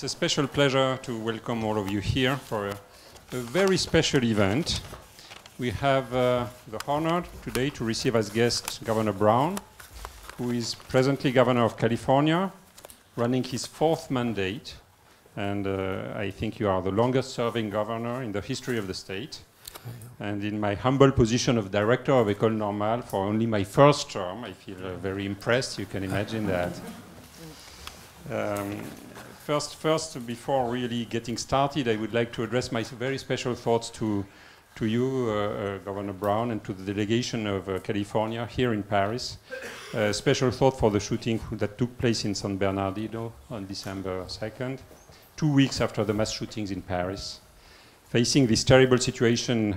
It's a special pleasure to welcome all of you here for a very special event. We have the honor today to receive as guest Governor Brown, who is presently Governor of California, running his 4th mandate. And I think you are the longest serving governor in the history of the state. And in my humble position of director of École Normale for only my 1st term, I feel very impressed. You can imagine that. First, before really getting started, I would like to address my very special thoughts to you, Governor Brown, and to the delegation of California here in Paris. Special thought for the shooting that took place in San Bernardino on December 2nd, 2 weeks after the mass shootings in Paris. Facing this terrible situation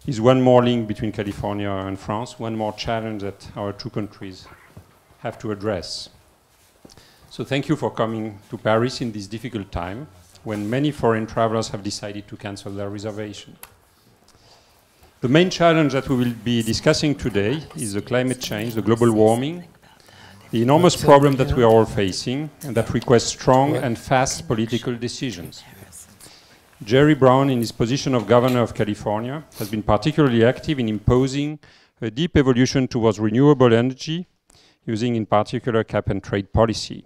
is one more link between California and France, one more challenge that our two countries have to address. So thank you for coming to Paris in this difficult time when many foreign travelers have decided to cancel their reservation. The main challenge that we will be discussing today is the climate change, the global warming, the enormous problem that we are all facing and that requires strong and fast political decisions. Jerry Brown, in his position of Governor of California, has been particularly active in imposing a deep evolution towards renewable energy, using in particular cap-and-trade policy.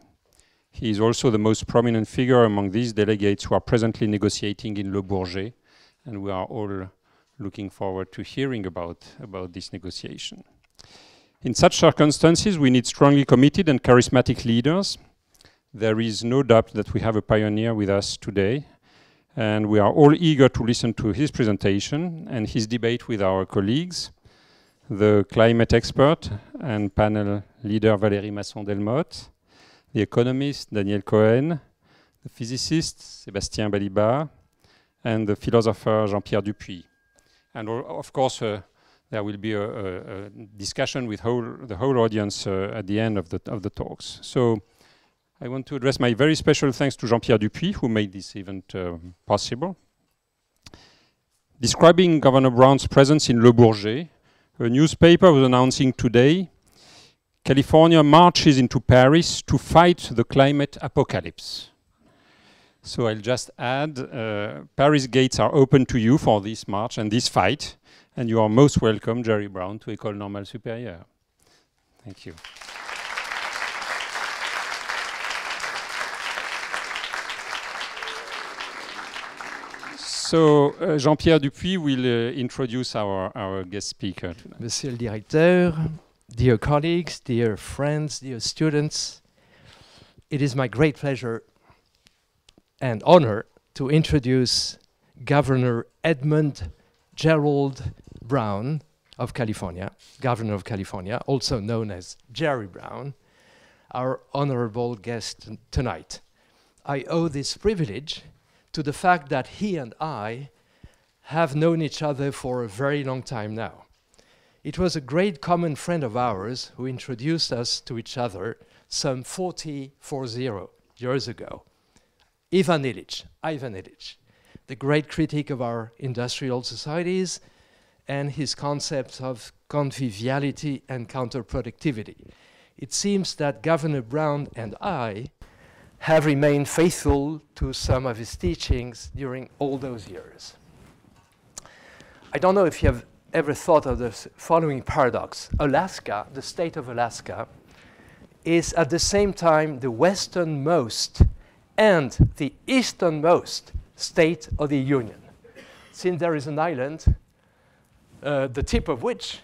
He is also the most prominent figure among these delegates who are presently negotiating in Le Bourget, and we are all looking forward to hearing about this negotiation. In such circumstances, we need strongly committed and charismatic leaders. There is no doubt that we have a pioneer with us today, and we are all eager to listen to his presentation and his debate with our colleagues, the climate expert and panel leader Valérie Masson-Delmotte, the economist Daniel Cohen, the physicist Sébastien Balibar, and the philosopher Jean-Pierre Dupuy. And of course, there will be a discussion with the whole audience at the end of the talks. So I want to address my very special thanks to Jean-Pierre Dupuy, who made this event possible. Describing Governor Brown's presence in Le Bourget, a newspaper was announcing today, California marches into Paris to fight the climate apocalypse. So I'll just add, Paris gates are open to you for this march and this fight, and you are most welcome, Jerry Brown, to École Normale Supérieure. Thank you. So Jean-Pierre Dupuy will introduce our guest speaker tonight. Monsieur le Directeur, dear colleagues, dear friends, dear students, it is my great pleasure and honor to introduce Governor Edmund Gerald Brown of California, Governor of California, also known as Jerry Brown, our honorable guest tonight. I owe this privilege to the fact that he and I have known each other for a very long time now. It was a great common friend of ours who introduced us to each other some 40 years ago. Ivan Illich, the great critic of our industrial societies and his concepts of conviviality and counterproductivity. It seems that Governor Brown and I have remained faithful to some of his teachings during all those years. I don't know if you have ever thought of the following paradox. Alaska, the state of Alaska, is at the same time the westernmost and the easternmost state of the Union, since there is an island, the tip of which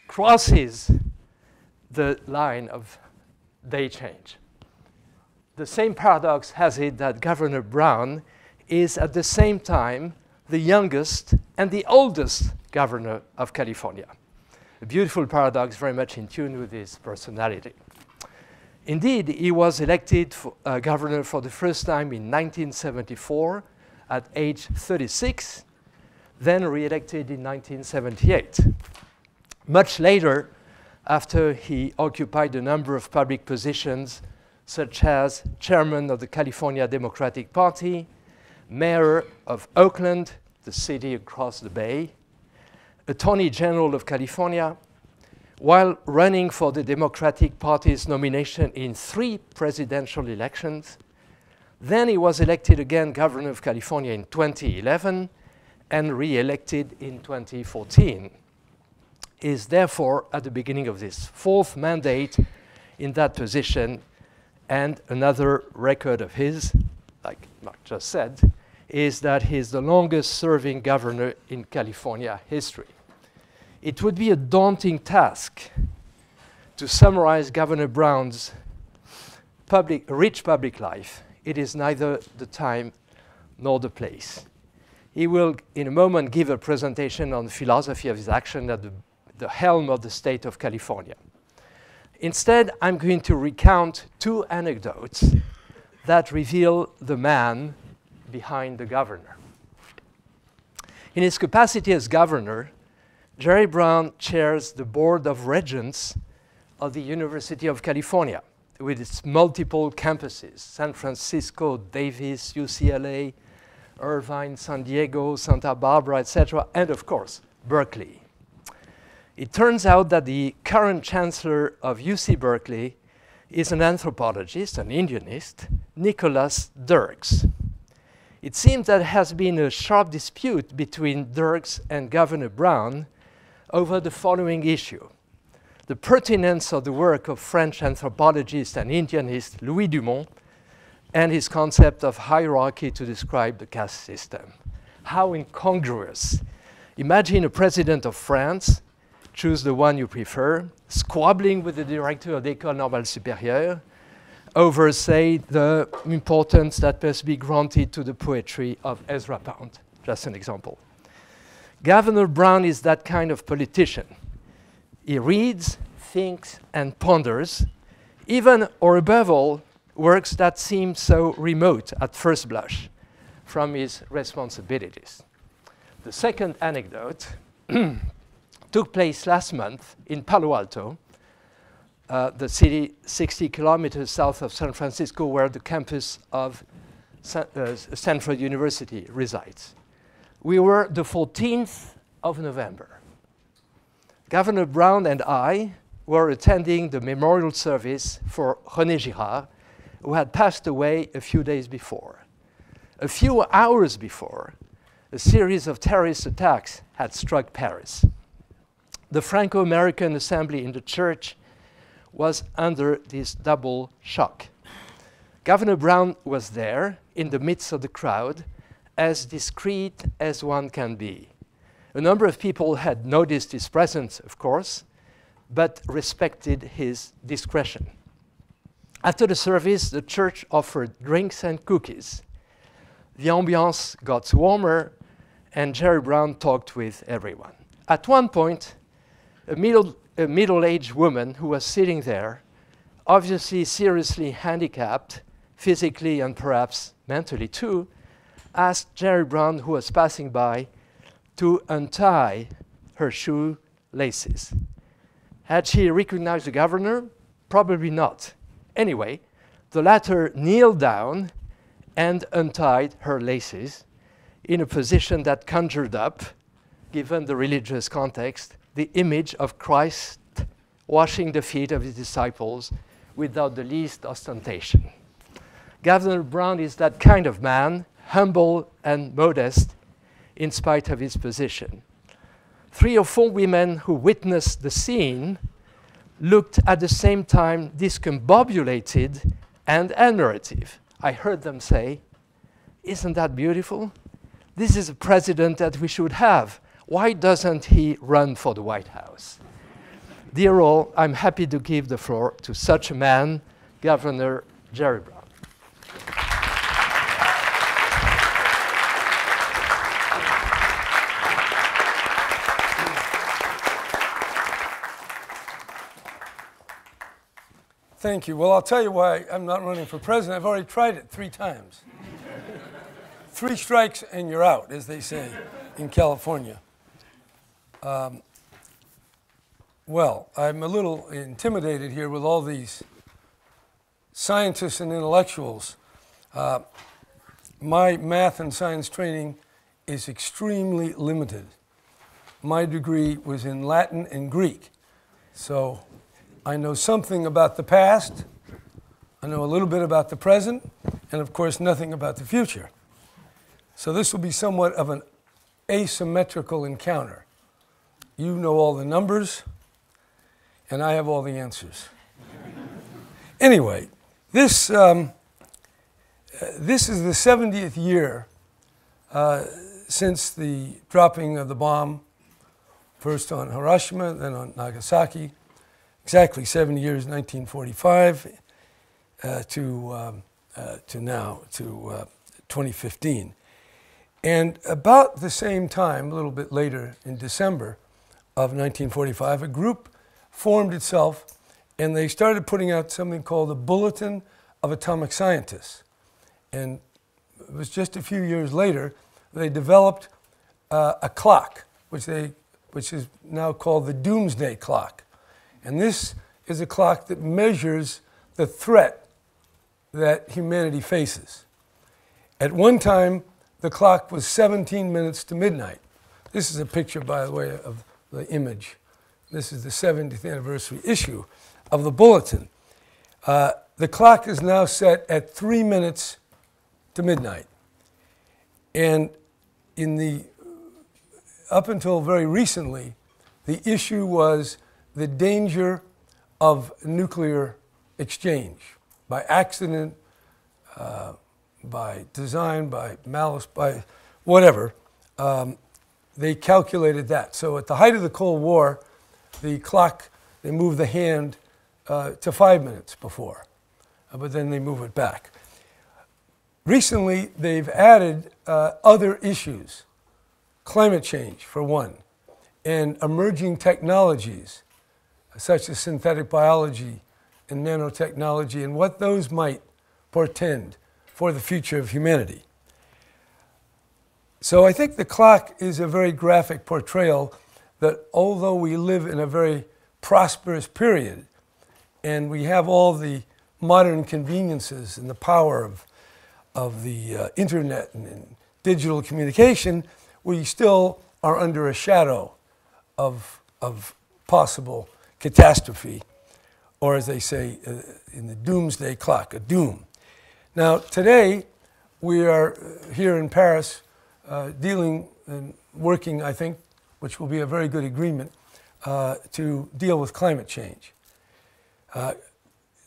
crosses the line of day change. The same paradox has it that Governor Brown is at the same time the youngest and the oldest governor of California. A beautiful paradox, very much in tune with his personality. Indeed, he was elected governor for the first time in 1974 at age 36, then re-elected in 1978. Much later, after he occupied a number of public positions, such as chairman of the California Democratic Party, mayor of Oakland, the city across the bay, Attorney General of California, while running for the Democratic Party's nomination in 3 presidential elections, Then he was elected again governor of California in 2011 and re-elected in 2014. He is therefore at the beginning of this fourth mandate in that position, and another record of his, like Marc just said, is that he's the longest serving governor in California history. It would be a daunting task to summarize Governor Brown's rich public life. It is neither the time nor the place. He will, in a moment, give a presentation on the philosophy of his action at the helm of the state of California. Instead, I'm going to recount two anecdotes that reveal the man behind the governor. In his capacity as governor, Jerry Brown chairs the board of regents of the University of California, with its multiple campuses: San Francisco, Davis, UCLA, Irvine, San Diego, Santa Barbara, etc., and of course, Berkeley. It turns out that the current chancellor of UC Berkeley is an anthropologist, an Indianist, Nicholas Dirks. It seems that there has been a sharp dispute between Dirks and Governor Brown over the following issue: the pertinence of the work of French anthropologist and Indianist Louis Dumont and his concept of hierarchy to describe the caste system. How incongruous. Imagine a president of France, choose the one you prefer, squabbling with the director of the École Normale Supérieure over, say, the importance that must be granted to the poetry of Ezra Pound. Just an example. Governor Brown is that kind of politician. He reads, thinks, and ponders, even, or above all, works that seem so remote at first blush from his responsibilities. The second anecdote took place last month in Palo Alto, the city 60 kilometers south of San Francisco, where the campus of Stanford University resides. We were the 14th of November. Governor Brown and I were attending the memorial service for René Girard, who had passed away a few days before. A few hours before, a series of terrorist attacks had struck Paris. The Franco-American assembly in the church was under this double shock. Governor Brown was there in the midst of the crowd, as discreet as one can be. A number of people had noticed his presence, of course, but respected his discretion. After the service, the church offered drinks and cookies. The ambiance got warmer, and Jerry Brown talked with everyone. At one point, a middle-aged woman who was sitting there, obviously seriously handicapped, physically and perhaps mentally too, asked Jerry Brown, who was passing by, to untie her shoe laces. Had she recognized the governor? Probably not. Anyway, the latter kneeled down and untied her laces in a position that conjured up, given the religious context, the image of Christ washing the feet of his disciples without the least ostentation. Governor Brown is that kind of man, humble and modest in spite of his position. 3 or 4 women who witnessed the scene looked at the same time discombobulated and admirative. I heard them say, "Isn't that beautiful? This is a president that we should have. Why doesn't he run for the White House?" Dear all, I'm happy to give the floor to such a man, Governor Jerry Brown. Thank you. Well, I'll tell you why I'm not running for president. I've already tried it 3 times. 3 strikes and you're out, as they say in California. Well, I'm a little intimidated here with all these scientists and intellectuals. My math and science training is extremely limited. My degree was in Latin and Greek. So I know something about the past, I know a little bit about the present, and of course nothing about the future. So this will be somewhat of an asymmetrical encounter. You know all the numbers, and I have all the answers. Anyway, this is the 70th year since the dropping of the bomb, first on Hiroshima, then on Nagasaki. Exactly 70 years, 1945 to now, to 2015. And about the same time, a little bit later, in December of 1945, a group formed itself, and they started putting out something called the Bulletin of Atomic Scientists. And it was just a few years later, they developed a clock, which is now called the Doomsday Clock. And this is a clock that measures the threat that humanity faces. At one time, the clock was 17 minutes to midnight. This is a picture, by the way, of the image. This is the 70th anniversary issue of the Bulletin. The clock is now set at 3 minutes to midnight. And up until very recently, the issue was the danger of nuclear exchange by accident, by design, by malice, by whatever. They calculated that. So at the height of the Cold War, the clock, they moved the hand to 5 minutes before, but then they move it back. Recently, they've added other issues, climate change for one, and emerging technologies such as synthetic biology and nanotechnology and what those might portend for the future of humanity. So I think the clock is a very graphic portrayal that although we live in a very prosperous period and we have all the modern conveniences and the power of the internet and digital communication, we still are under a shadow of possible catastrophe, or as they say in the Doomsday Clock, a doom. Now today we are here in Paris dealing and working, I think, which will be a very good agreement, to deal with climate change.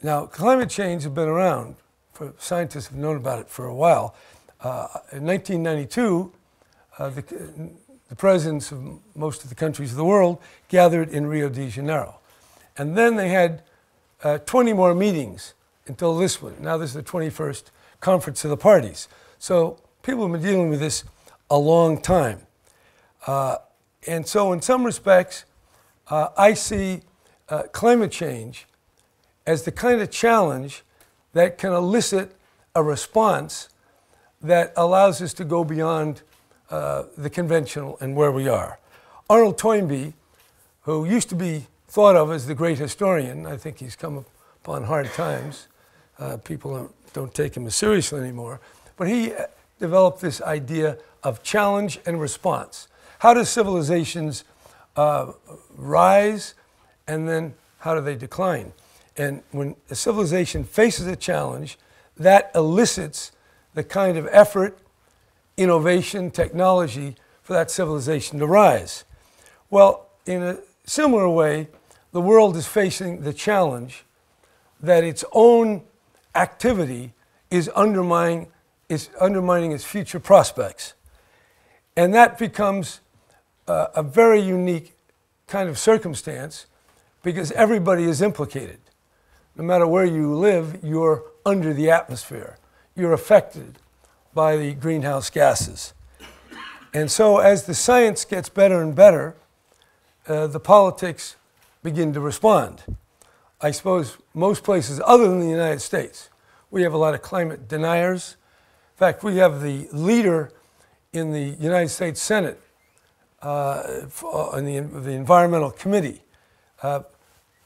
Now climate change has been around. Scientists have known about it for a while. In 1992, the presidents of most of the countries of the world gathered in Rio de Janeiro. And then they had 20 more meetings until this one. Now this is the 21st Conference of the Parties. So people have been dealing with this a long time. And so in some respects, I see climate change as the kind of challenge that can elicit a response that allows us to go beyond the conventional and where we are. Arnold Toynbee, who used to be thought of as the great historian, I think he's come upon hard times. People don't take him as seriously anymore. But he developed this idea of challenge and response. How do civilizations rise, and then how do they decline? And when a civilization faces a challenge, that elicits the kind of effort, innovation, technology for that civilization to rise. Well, in a similar way, the world is facing the challenge that its own activity is undermining its future prospects. And that becomes a very unique kind of circumstance because everybody is implicated. No matter where you live, you're under the atmosphere. You're affected by the greenhouse gases. And so as the science gets better and better, the politics begin to respond. I suppose most places other than the United States, we have a lot of climate deniers. In fact, we have the leader in the United States Senate, in the Environmental Committee,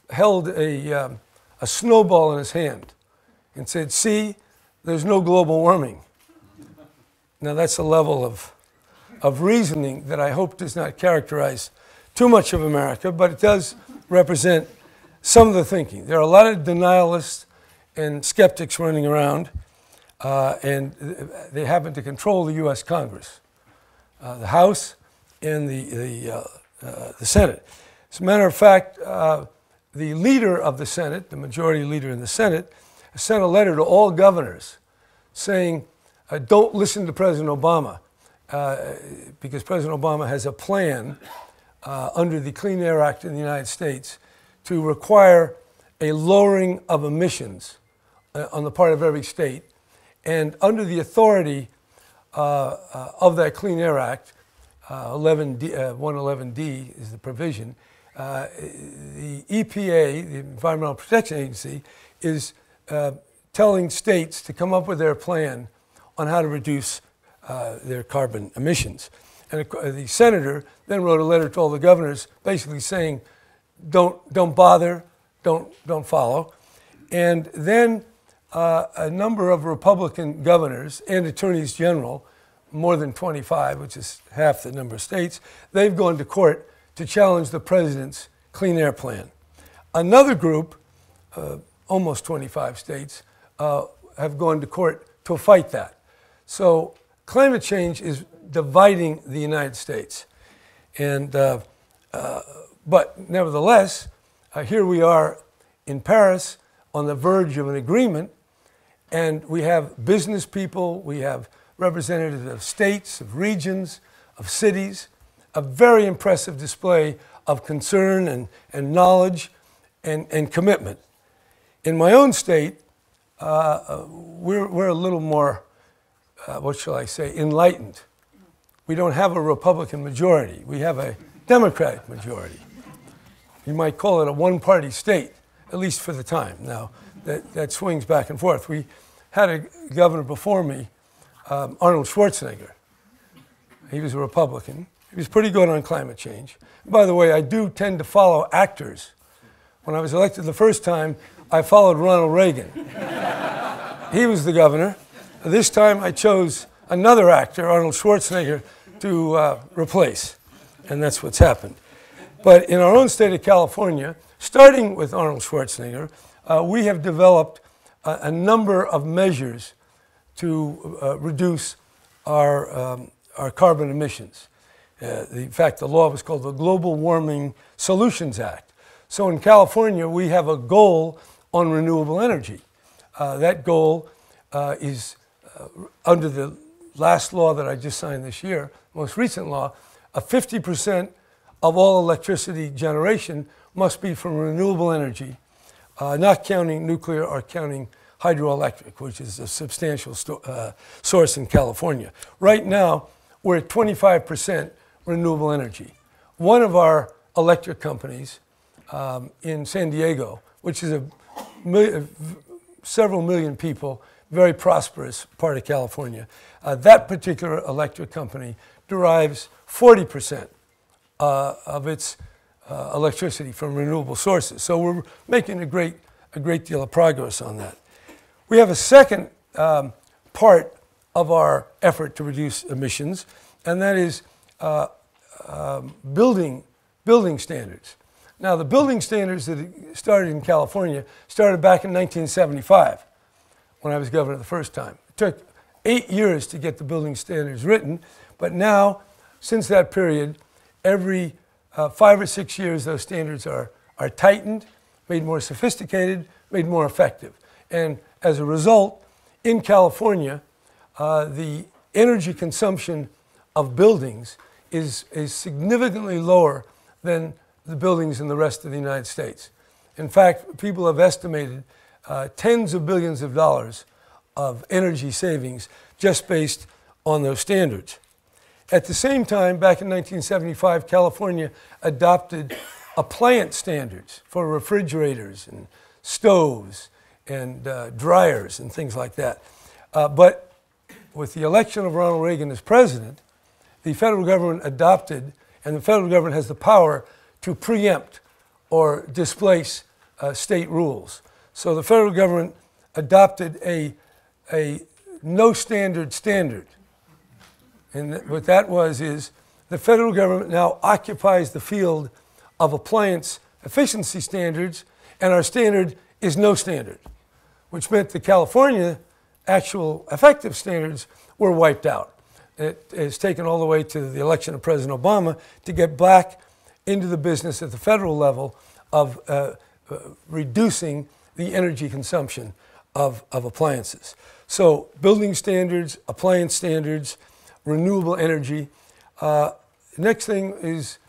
held a snowball in his hand and said, "See, there's no global warming." Now that's a level of reasoning that I hope does not characterize too much of America, but it does represent some of the thinking. There are a lot of denialists and skeptics running around, and they happen to control the U.S. Congress, the House and the Senate. As a matter of fact, the leader of the Senate, the majority leader in the Senate, sent a letter to all governors saying, don't listen to President Obama, because President Obama has a plan under the Clean Air Act in the United States to require a lowering of emissions on the part of every state. And under the authority of that Clean Air Act, 111D is the provision, the EPA, the Environmental Protection Agency, is telling states to come up with their plan on how to reduce their carbon emissions. And the senator then wrote a letter to all the governors basically saying, don't bother, don't follow. And then a number of Republican governors and attorneys general, more than 25, which is half the number of states, they've gone to court to challenge the president's clean air plan. Another group, almost 25 states, have gone to court to fight that. So climate change is dividing the United States. And, but nevertheless, here we are in Paris on the verge of an agreement, and we have business people, we have representatives of states, of regions, of cities, a very impressive display of concern and knowledge and commitment. In my own state, we're a little more, what shall I say, enlightened. We don't have a Republican majority. We have a Democratic majority. You might call it a one-party state, at least for the time. Now, that swings back and forth. We had a governor before me, Arnold Schwarzenegger. He was a Republican. He was pretty good on climate change. By the way, I do tend to follow actors. When I was elected the first time, I followed Ronald Reagan. He was the governor. This time I chose another actor, Arnold Schwarzenegger, to replace. And that's what's happened. But in our own state of California, starting with Arnold Schwarzenegger, we have developed a number of measures to reduce our carbon emissions. In fact, the law was called the Global Warming Solutions Act. So in California, we have a goal on renewable energy. That goal is under the last law that I just signed this year, most recent law, 50% of all electricity generation must be from renewable energy, not counting nuclear or counting hydroelectric, which is a substantial source in California. Right now, we're at 25% renewable energy. One of our electric companies in San Diego, which is several million people, very prosperous part of California, that particular electric company derives 40% of its electricity from renewable sources. So we're making a great deal of progress on that. We have a second part of our effort to reduce emissions, and that is building standards. Now, the building standards that started in California started back in 1975 when I was governor the first time. It took 8 years to get the building standards written, but now, since that period, every 5 or 6 years, those standards are tightened, made more sophisticated, made more effective. And as a result, in California, the energy consumption of buildings is significantly lower than the buildings in the rest of the United States. In fact, people have estimated tens of billions of dollars of energy savings just based on those standards. At the same time, back in 1975, California adopted appliance standards for refrigerators and stoves and dryers and things like that. But with the election of Ronald Reagan as president, the federal government adopted, and the federal government has the power to preempt or displace state rules. So the federal government adopted a no standard standard. And what that is the federal government now occupies the field of appliance efficiency standards, and our standard is no standard, which meant the California actual effective standards were wiped out. It is taken all the way to the election of President Obama to get back into the business at the federal level of reducing the energy consumption of appliances. So building standards, appliance standards, renewable energy. Next thing is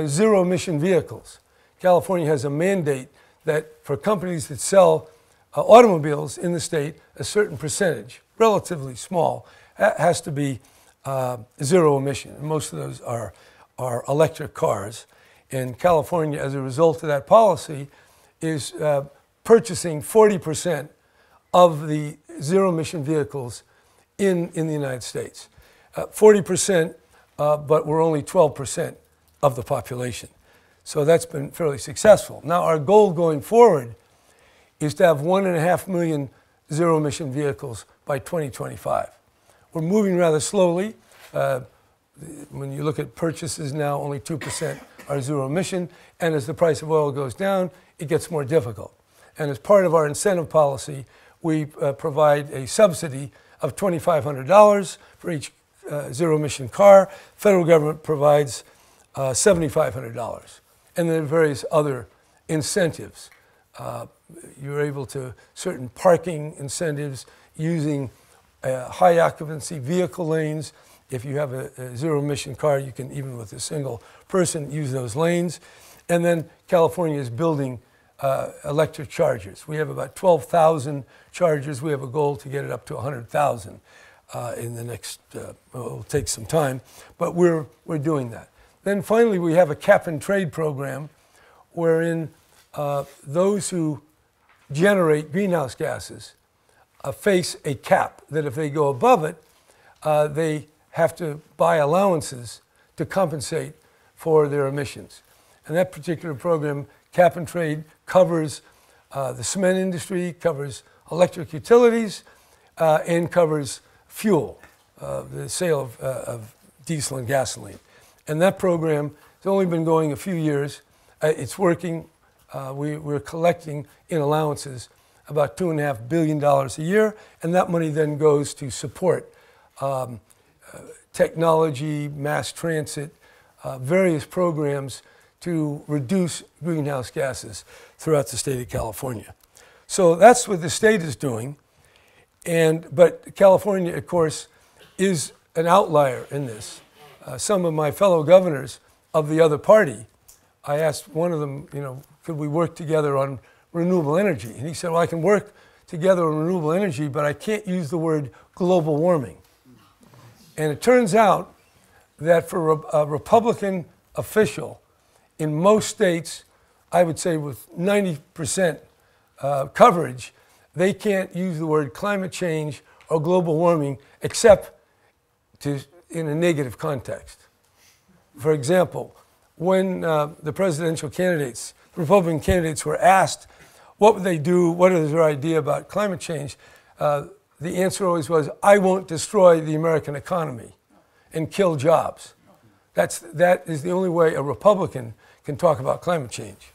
zero emission vehicles. California has a mandate that for companies that sell automobiles in the state, a certain percentage, relatively small, has to be zero emission. And most of those are electric cars. And California, as a result of that policy, is purchasing 40% of the zero emission vehicles in the United States. 40%, but we're only 12% of the population. So that's been fairly successful. Now our goal going forward is to have 1.5 million zero emission vehicles by 2025. We're moving rather slowly. When you look at purchases now, only 2% are zero emission, and as the price of oil goes down, it gets more difficult. And as part of our incentive policy, we provide a subsidy of $2,500 for each zero emission car. Federal government provides $7,500. And then various other incentives. You're able to, certain parking incentives, using high occupancy vehicle lanes. If you have a zero emission car, you can, even with a single person, use those lanes. And then California is building electric chargers. We have about 12,000 chargers. We have a goal to get it up to 100,000 in the next, it'll take some time, but we're doing that. Then finally, we have a cap and trade program wherein those who generate greenhouse gases face a cap that if they go above it, they have to buy allowances to compensate for their emissions. And that particular program, cap and trade, covers the cement industry, covers electric utilities, and covers fuel, the sale of diesel and gasoline. And that program has only been going a few years. It's working. We're collecting in allowances about $2.5 billion a year, and that money then goes to support technology, mass transit, various programs to reduce greenhouse gases throughout the state of California. So that's what the state is doing. But California, of course, is an outlier in this. Some of my fellow governors of the other party, I asked one of them, could we work together on renewable energy? And he said, well, I can work together on renewable energy, but I can't use the word global warming. And it turns out that for a Republican official in most states, I would say with 90% coverage, they can't use the word climate change or global warming except in a negative context. For example, when the presidential candidates, Republican candidates, were asked what would they do, what is their idea about climate change, the answer always was, I won't destroy the American economy and kill jobs. That is the only way a Republican can talk about climate change,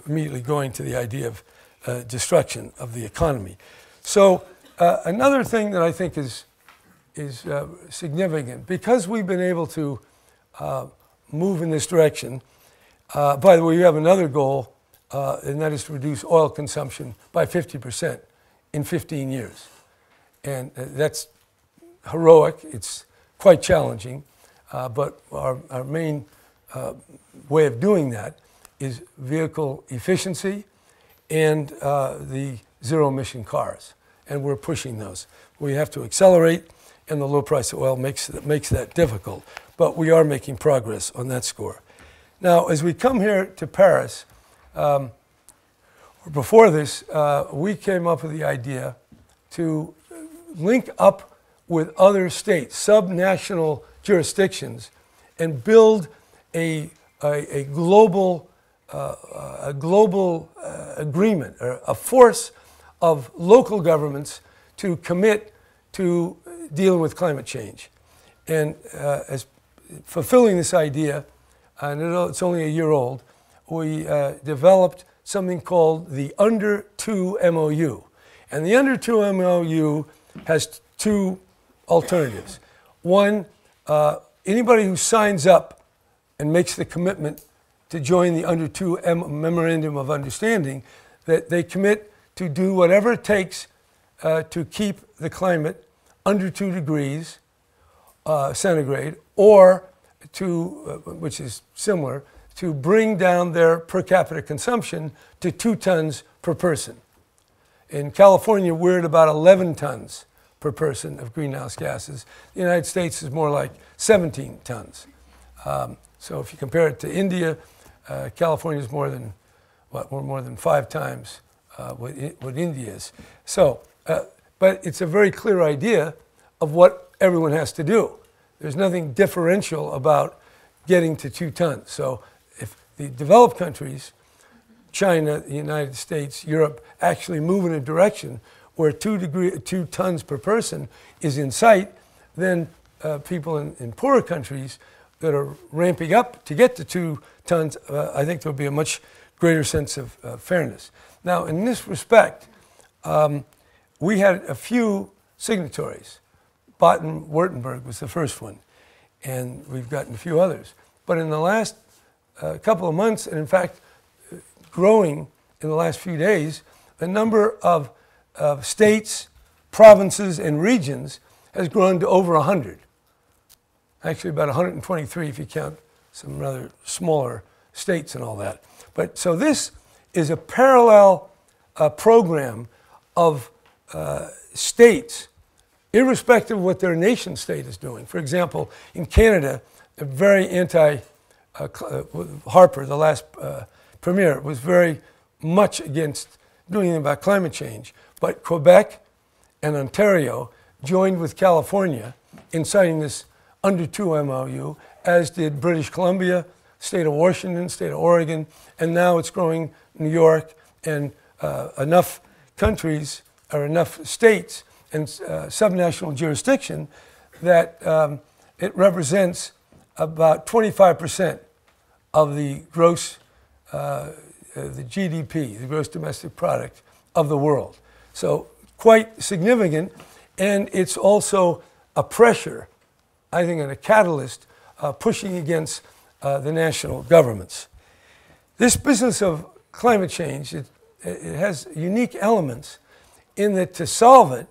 immediately going to the idea of destruction of the economy. So another thing that I think is significant, because we've been able to move in this direction. By the way, we have another goal, and that is to reduce oil consumption by 50% in 15 years. And that's heroic. It's quite challenging. But our main way of doing that is vehicle efficiency and the zero emission cars. And we're pushing those. We have to accelerate, and the low price of oil makes that difficult. But we are making progress on that score. Now, as we come here to Paris, or before this, we came up with the idea to link up with other states, subnational jurisdictions, and build a global agreement, or a force of local governments to commit to dealing with climate change. And as fulfilling this idea, and it's only a year old, we developed something called the Under 2 MOU. And the under 2 MOU has two alternatives. One, anybody who signs up and makes the commitment to join the under 2 Memorandum of Understanding, that they commit to do whatever it takes to keep the climate under 2 degrees centigrade, or to, which is similar, to bring down their per capita consumption to 2 tons per person. In California, we're at about 11 tons per person of greenhouse gases. The United States is more like 17 tons. So if you compare it to India, California is more than, we're more than 5 times what India is. So, but it's a very clear idea of what everyone has to do. There's nothing differential about getting to 2 tons. So if the developed countries, China, the United States, Europe, actually move in a direction where 2 tons per person is in sight, then people in poorer countries that are ramping up to get to 2 tons, I think there'll be a much greater sense of fairness. Now, in this respect, we had a few signatories. Baden-Württemberg was the first one, and we've gotten a few others. But in the last couple of months, and in fact, growing in the last few days, the number of states, provinces, and regions has grown to over 100. Actually, about 123 if you count some rather smaller states and all that. But so this is a parallel program of states, irrespective of what their nation state is doing. For example, in Canada, a very Harper, the last premier, was very much against doing anything about climate change. But Quebec and Ontario joined with California in signing this under 2 MOU, as did British Columbia, state of Washington, state of Oregon, and now it's growing New York, and enough countries or enough states and subnational jurisdiction that it represents about 25% of the gross, the GDP, the gross domestic product of the world. So quite significant, and it's also a pressure, I think, and a catalyst pushing against the national governments. This business of climate change, it has unique elements in that to solve it,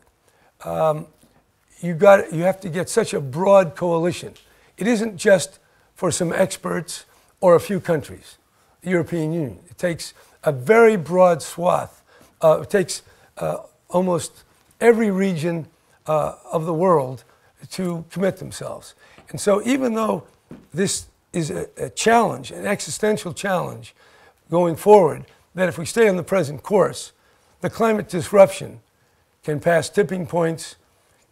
you have to get such a broad coalition. It isn't just for some experts or a few countries, the European Union. It takes a very broad swath. It takes almost every region of the world to commit themselves. And so even though this is a challenge, an existential challenge going forward, that if we stay on the present course, the climate disruption can pass tipping points,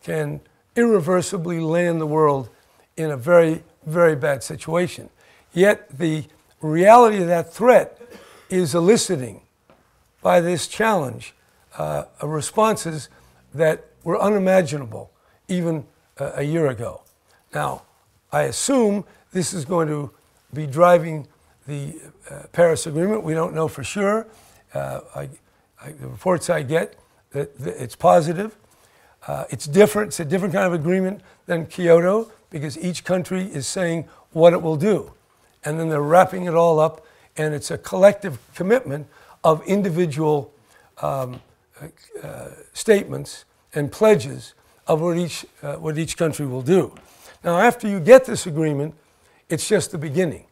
can irreversibly land the world in a very, very bad situation. Yet the reality of that threat is eliciting by this challenge responses that were unimaginable even a year ago. Now, I assume this is going to be driving the Paris Agreement. We don't know for sure. The reports I get, that it's positive. It's different. It's a different kind of agreement than Kyoto, because each country is saying what it will do. And then they're wrapping it all up, and it's a collective commitment of individual statements and pledges of what each country will do. Now, after you get this agreement, it's just the beginning,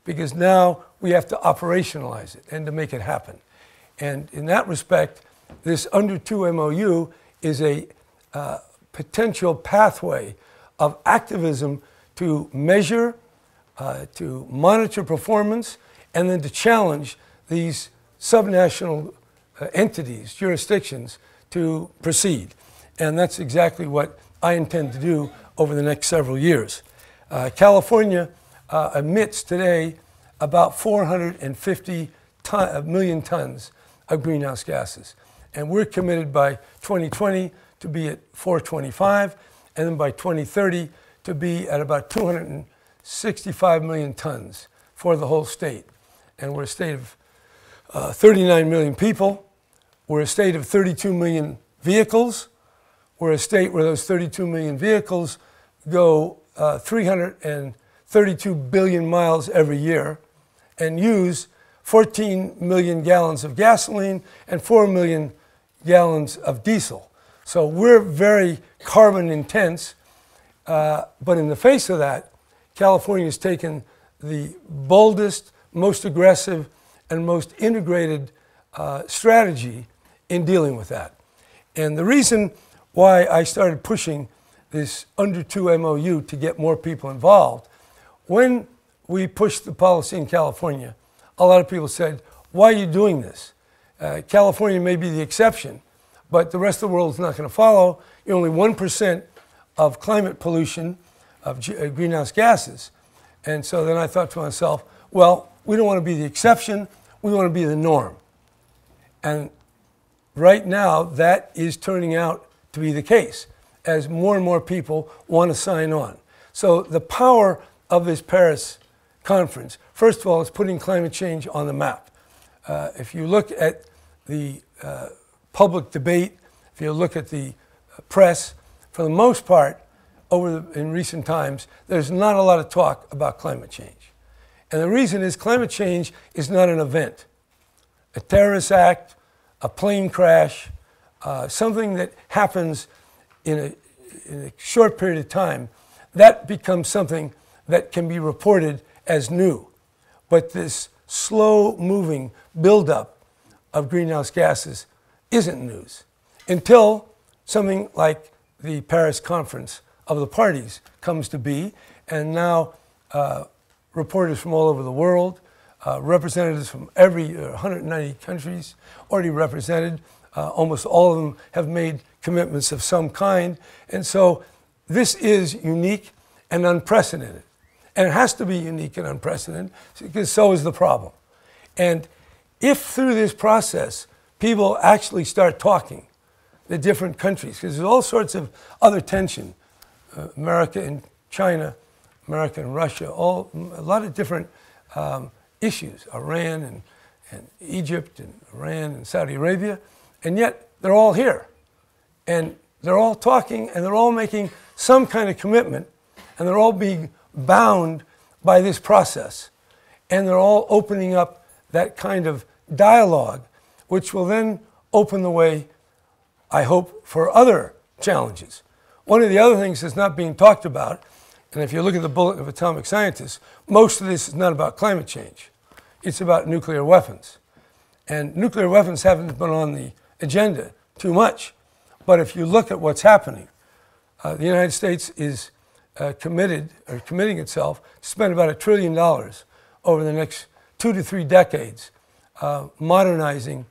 because now we have to operationalize it and to make it happen. And in that respect, this under 2 MOU is a potential pathway of activism to measure, to monitor performance, and then to challenge these subnational entities, jurisdictions, to proceed. And that's exactly what I intend to do over the next several years. California emits today about 450 million tons of greenhouse gases. And we're committed by 2020 to be at 425, and then by 2030 to be at about 265 million tons for the whole state. And we're a state of 39 million people. We're a state of 32 million vehicles. We're a state where those 32 million vehicles go 332 billion miles every year and use 14 million gallons of gasoline and 4 million gallons of diesel. So we're very carbon intense, but in the face of that, California has taken the boldest, most aggressive, and most integrated strategy in dealing with that. And the reason why I started pushing this under 2 MOU to get more people involved, when we pushed the policy in California, a lot of people said, why are you doing this? California may be the exception, but the rest of the world is not going to follow. You're only 1% of climate pollution, of greenhouse gases. And so then I thought to myself, well, we don't want to be the exception, we want to be the norm. And right now, that is turning out to be the case, as more and more people want to sign on. So the power of this Paris conference, first of all, is putting climate change on the map. If you look at the public debate, if you look at the press, for the most part, in recent times, there's not a lot of talk about climate change. And the reason is climate change is not an event. A terrorist act, a plane crash, something that happens in a short period of time, that becomes something that can be reported as new. But this slow-moving buildup of greenhouse gases isn't news until something like the Paris Conference of the Parties comes to be, and now reporters from all over the world, representatives from every 190 countries already represented. Almost all of them have made commitments of some kind. And so this is unique and unprecedented. And it has to be unique and unprecedented because so is the problem. And if through this process people actually start talking, the different countries, because there's all sorts of other tension, America and China, America and Russia, a lot of different issues, Iran and Egypt and Iran and Saudi Arabia, and yet they're all here. And they're all talking and they're all making some kind of commitment and they're all being bound by this process. And they're all opening up that kind of dialogue, which will then open the way, I hope, for other challenges. One of the other things that's not being talked about, and if you look at the Bulletin of Atomic Scientists, most of this is not about climate change. It's about nuclear weapons. And nuclear weapons haven't been on the agenda too much. But if you look at what's happening, the United States is committing itself to spend about $1 trillion over the next 2 to 3 decades modernizing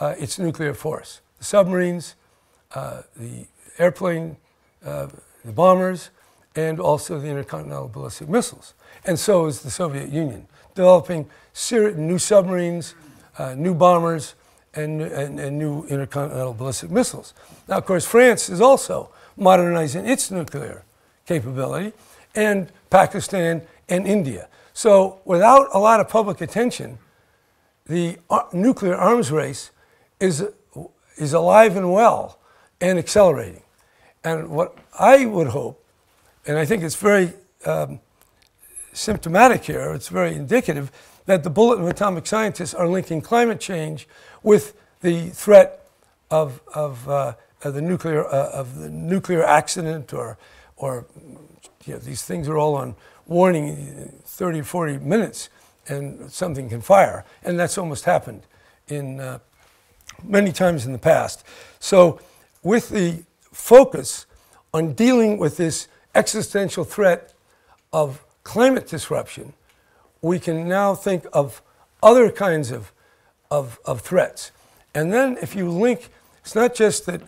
its nuclear force. The submarines, the airplane, the bombers, and also the intercontinental ballistic missiles. And so is the Soviet Union, developing new submarines, new bombers, and new intercontinental ballistic missiles. Now, of course, France is also modernizing its nuclear capability, and Pakistan and India. So without a lot of public attention, the nuclear arms race is alive and well and accelerating. And what I would hope, and I think it's very symptomatic here, it's very indicative, that the Bulletin of Atomic Scientists are linking climate change with the threat of the nuclear accident, or you know, these things are all on warning 30 or 40 minutes and something can fire. And that's almost happened in many times in the past. So with the focus on dealing with this existential threat of climate disruption, we can now think of other kinds of threats. And then if you link, it's not just that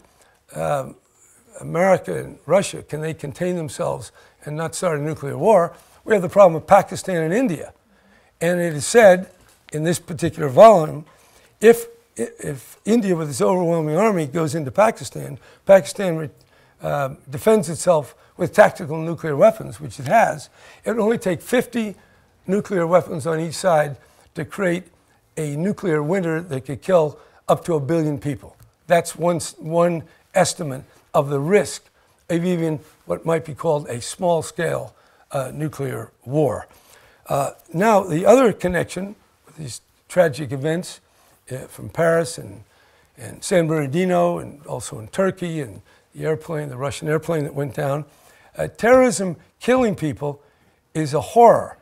America and Russia, can they contain themselves and not start a nuclear war? We have the problem of Pakistan and India. And it is said in this particular volume, if India with its overwhelming army goes into Pakistan, Pakistan defends itself with tactical nuclear weapons, which it has. It would only take 50 nuclear weapons on each side to create a nuclear winter that could kill up to 1 billion people. That's one estimate of the risk of even what might be called a small-scale nuclear war. Now, the other connection with these tragic events from Paris and San Bernardino, and also in Turkey, and the Russian airplane that went down, terrorism killing people is a horror.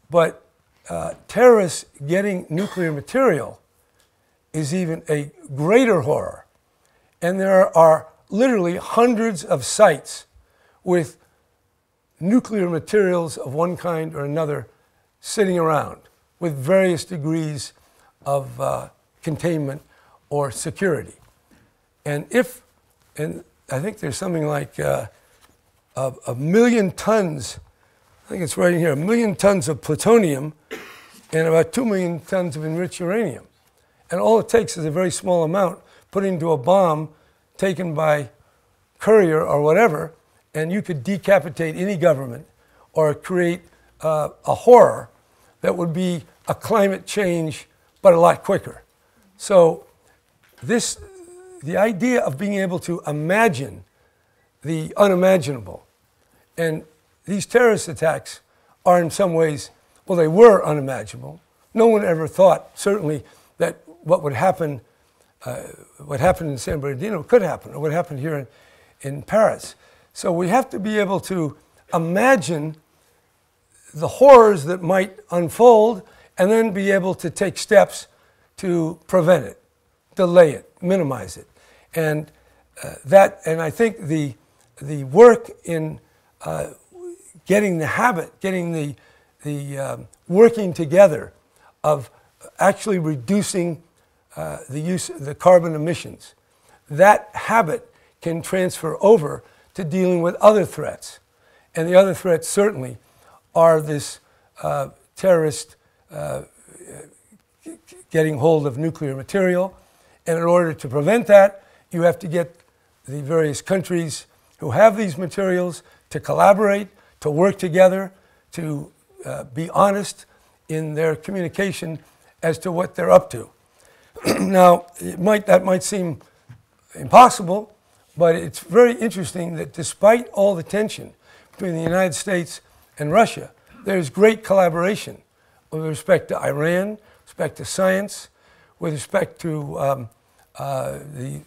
But terrorists getting nuclear material is even a greater horror. And there are literally hundreds of sites with nuclear materials of one kind or another sitting around with various degrees of containment or security. And I think there's something like a million tons, I think it's right in here, 1 million tons of plutonium and about 2 million tons of enriched uranium. And all it takes is a very small amount put into a bomb taken by courier or whatever, and you could decapitate any government or create a horror that would be a climate change, but a lot quicker. So the idea of being able to imagine the unimaginable, and these terrorist attacks are in some ways, well, they were unimaginable. No one ever thought, certainly, that what would happen, what happened in San Bernardino could happen, or what happened here in Paris. So we have to be able to imagine the horrors that might unfold, and then be able to take steps to prevent it, delay it, minimize it. And I think the work in getting the habit, getting the working together of actually reducing the carbon emissions, that habit can transfer over to dealing with other threats. And the other threats certainly are this terrorist getting hold of nuclear material. And in order to prevent that, you have to get the various countries who have these materials to collaborate, to work together, to be honest in their communication as to what they're up to. Now, that might seem impossible, but it's very interesting that despite all the tension between the United States and Russia, there's great collaboration with respect to Iran, with respect to science, with respect to the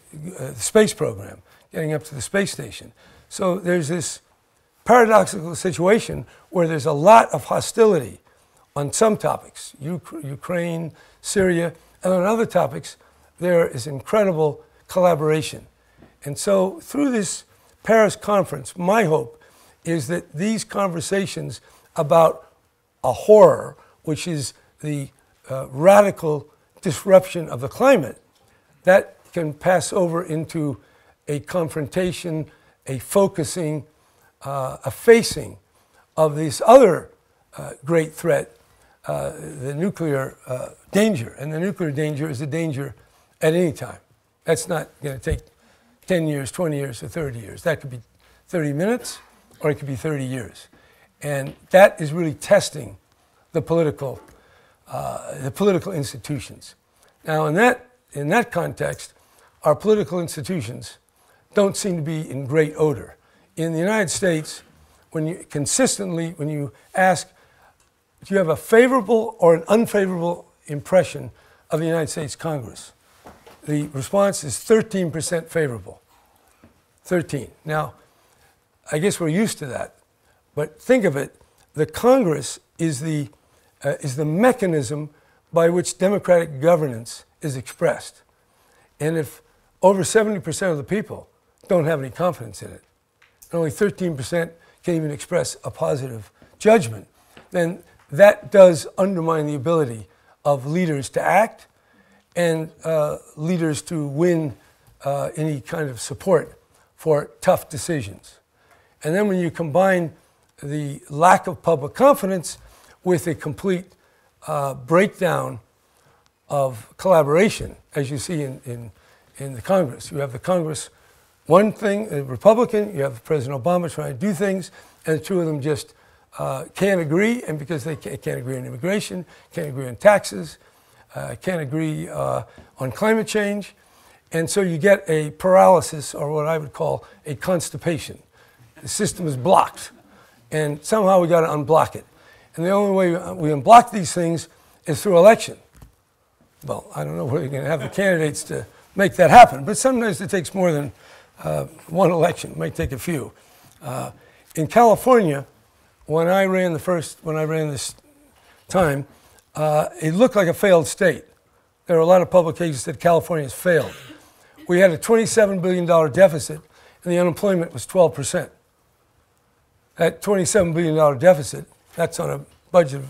space program, getting up to the space station. So there's this paradoxical situation where there's a lot of hostility on some topics, Ukraine, Syria, and on other topics, there is incredible collaboration. And so through this Paris conference, my hope is that these conversations about a horror, which is the radical disruption of the climate, that can pass over into a confrontation, a focusing, a facing of this other great threat, the nuclear danger. And the nuclear danger is a danger at any time. That's not going to take 10 years, 20 years, or 30 years. That could be 30 minutes, or it could be 30 years. And that is really testing the political institutions. Now, in that context, our political institutions don't seem to be in great odor. In the United States, when you ask, do you have a favorable or an unfavorable impression of the United States Congress? The response is 13% favorable. 13. Now, I guess we're used to that, but think of it, the Congress is the mechanism by which democratic governance is expressed. And if over 70% of the people don't have any confidence in it, and only 13% can even express a positive judgment, then that does undermine the ability of leaders to act and leaders to win any kind of support for tough decisions. And then when you combine the lack of public confidence with a complete breakdown of collaboration, as you see in the Congress. You have the Congress, one thing, a Republican, you have President Obama trying to do things, and the two of them just can't agree, and because they can't agree on immigration, can't agree on taxes, can't agree on climate change, And so you get a paralysis, or what I would call a constipation. The system is blocked, and somehow we got to unblock it. And the only way we unblock these things is through election. Well, I don't know whether you're going to have the candidates to make that happen, but sometimes it takes more than one election. It might take a few. In California, when I ran this time, it looked like a failed state. There are a lot of publications that California has failed. We had a $27 billion deficit, and the unemployment was 12%. That $27 billion deficit, that's on a budget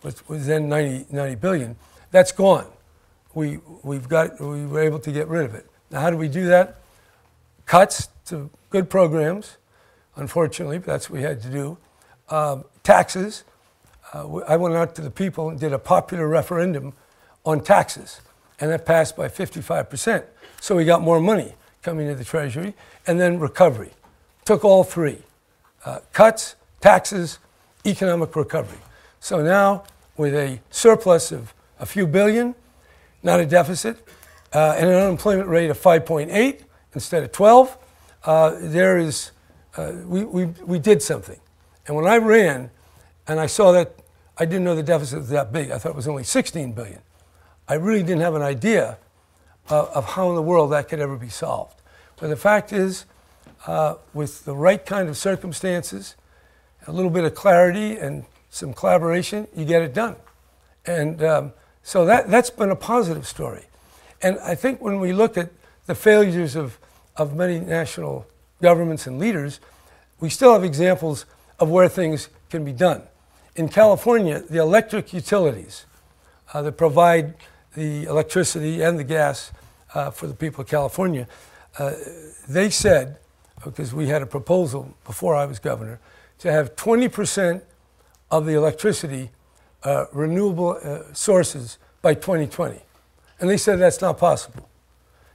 of, was then 90 billion, that's gone. We were able to get rid of it. Now, how do we do that? Cuts to good programs, unfortunately, but that's what we had to do. Taxes. I went out to the people and did a popular referendum on taxes, and that passed by 55%. So we got more money coming into the Treasury, and then recovery. Took all three. Cuts, taxes, economic recovery. So now, with a surplus of a few billion, not a deficit, and an unemployment rate of 5.8 instead of 12, we did something. And when I ran, and I saw that, I didn't know the deficit was that big. I thought it was only 16 billion. I really didn't have an idea of how in the world that could ever be solved. But the fact is, with the right kind of circumstances, a little bit of clarity and some collaboration, you get it done. And so that's been a positive story. And I think when we look at the failures of many national governments and leaders, we still have examples of where things can be done. In California, the electric utilities that provide the electricity and the gas for the people of California, they said, because we had a proposal before I was governor, to have 20% of the electricity renewable sources by 2020. And they said that's not possible.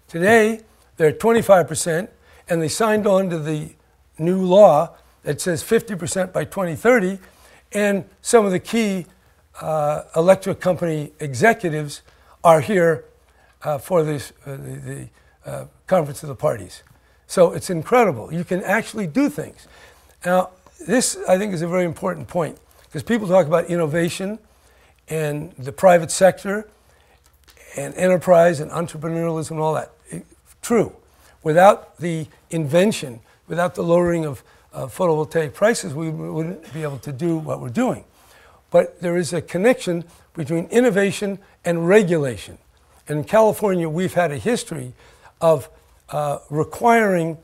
Today, they're at 25%, and they signed on to the new law that says 50% by 2030, and some of the key electric company executives are here for this, the Conference of the Parties. So it's incredible. You can actually do things. Now, this, I think, is a very important point, because people talk about innovation and the private sector and enterprise and entrepreneurialism and all that. True. Without the invention, without the lowering of photovoltaic prices, we wouldn't be able to do what we're doing. But there is a connection between innovation and regulation. And in California, we've had a history of requiring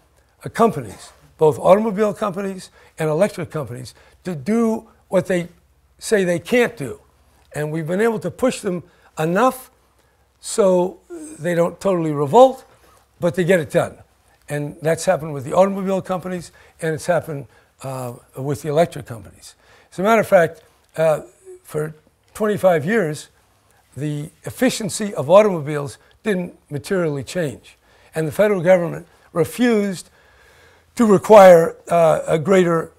companies, both automobile companies and electric companies, to do what they say they can't do. And we've been able to push them enough so they don't totally revolt, but they get it done. And that's happened with the automobile companies, and it's happened with the electric companies. As a matter of fact, for 25 years, the efficiency of automobiles didn't materially change. And the federal government refused to require a greater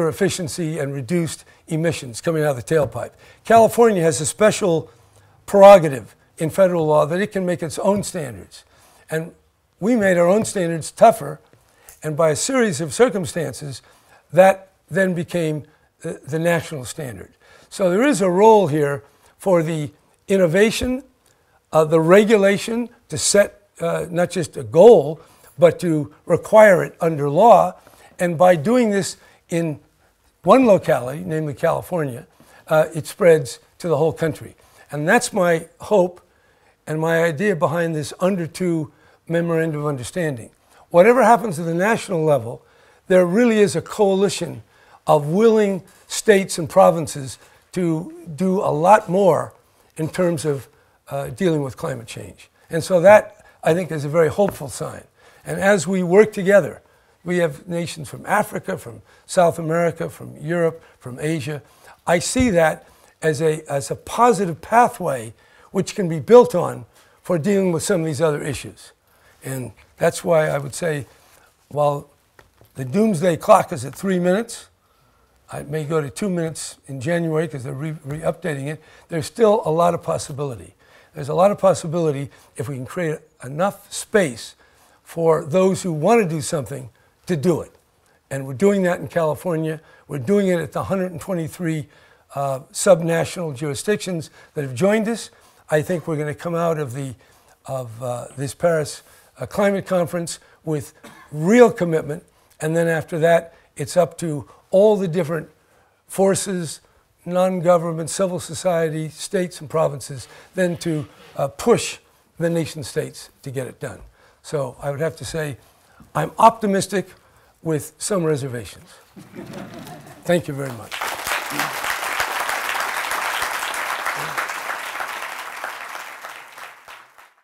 efficiency and reduced emissions coming out of the tailpipe. California has a special prerogative in federal law that it can make its own standards. And we made our own standards tougher, and by a series of circumstances, that then became the national standard. So there is a role here for the innovation, the regulation to set not just a goal, but to require it under law. And by doing this in one locality, namely California, it spreads to the whole country. And that's my hope and my idea behind this under two memorandum of understanding. Whatever happens at the national level, there really is a coalition of willing states and provinces to do a lot more in terms of dealing with climate change. And so that, I think, is a very hopeful sign. And as we work together, we have nations from Africa, from South America, from Europe, from Asia. I see that as a positive pathway which can be built on for dealing with some of these other issues. And that's why I would say, while the doomsday clock is at 3 minutes, I may go to 2 minutes in January because they're re-updating it, there's still a lot of possibility. there's a lot of possibility if we can create enough space for those who want to do something to do it. And we're doing that in California. We're doing it at the 123 subnational jurisdictions that have joined us. I think we're going to come out of this Paris climate conference with real commitment, and then after that, it's up to all the different forces, non-government, civil society, states and provinces, then to push the nation states to get it done. So I would have to say I'm optimistic with some reservations. Thank you very much.